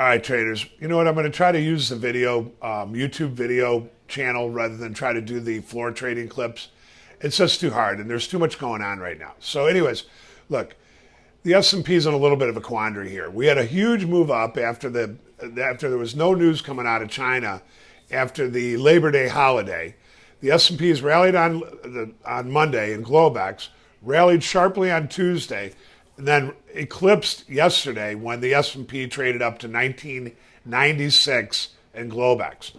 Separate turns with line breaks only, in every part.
All right, traders. You know what? I'm going to try to use the video, YouTube video channel rather than try to do the floor trading clips. It's just too hard, and there's too much going on right now. So anyways, look, the S&P is in a little bit of a quandary here. We had a huge move up after there was no news coming out of China after the Labor Day holiday. The S&P has rallied on Monday in Globex, rallied sharply on Tuesday, and then eclipsed yesterday when the S&P traded up to 1996 in Globex.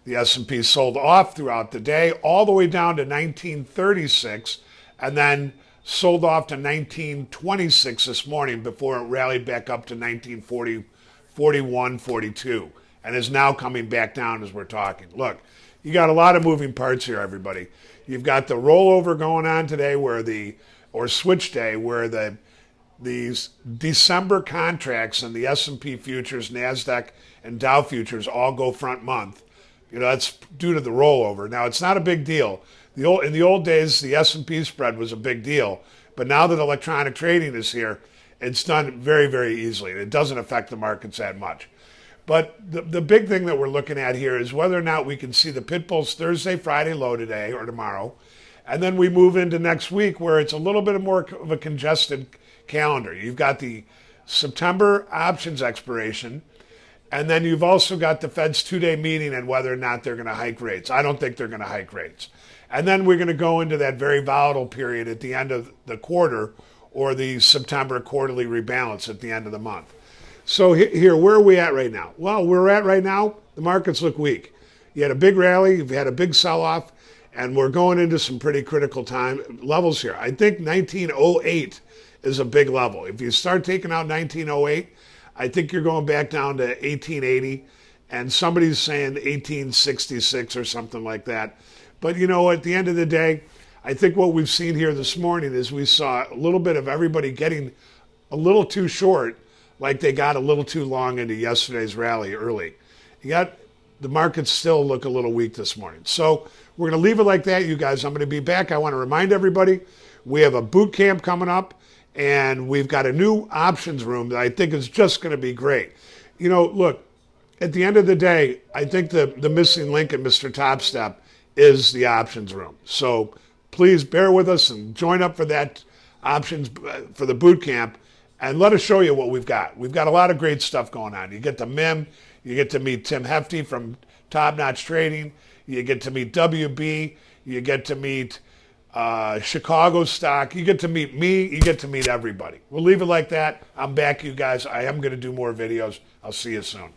The S&P sold off throughout the day all the way down to 1936 and then sold off to 1926 this morning before it rallied back up to 1940, 41, 42 and is now coming back down as we're talking. Look, you got a lot of moving parts here, everybody. You've got the rollover going on today or switch day where these December contracts and the S&P futures, NASDAQ, and Dow futures all go front month. You know, that's due to the rollover. Now, it's not a big deal. In the old days, the S&P spread was a big deal. But now that electronic trading is here, it's done very, very easily. It doesn't affect the markets that much. But the big thing that we're looking at here is whether or not we can see the pit bulls Thursday, Friday low today or tomorrow. And then we move into next week where it's a little bit more of a congested calendar. You've got the September options expiration, and then you've also got the Fed's two-day meeting and whether or not they're going to hike rates. I don't think they're going to hike rates. And then we're going to go into that very volatile period at the end of the quarter or the September quarterly rebalance at the end of the month. So here, where are we at right now? Well, where we're at right now, the markets look weak. You had a big rally, you've had a big sell-off, and we're going into some pretty critical time levels here. I think 1908 is a big level. If you start taking out 1908, I think you're going back down to 1880, and somebody's saying 1866 or something like that. But you know, at the end of the day, I think what we've seen here this morning is we saw a little bit of everybody getting a little too short, like they got a little too long into yesterday's rally early. The markets still look a little weak this morning. So we're going to leave it like that, you guys. I'm going to be back. I want to remind everybody, we have a boot camp coming up, and we've got a new options room that I think is just going to be great. You know, look, at the end of the day, I think the missing link in MrTopStep is the options room. So please bear with us and join up for that options for the boot camp, and let us show you what we've got. We've got a lot of great stuff going on. You get the MIM, you get to meet Tim Hefty from Top Notch Trading, you get to meet WB, you get to meet Chicago stock, you get to meet me, you get to meet everybody. We'll leave it like that. I'm back, you guys. I am going to do more videos. I'll see you soon.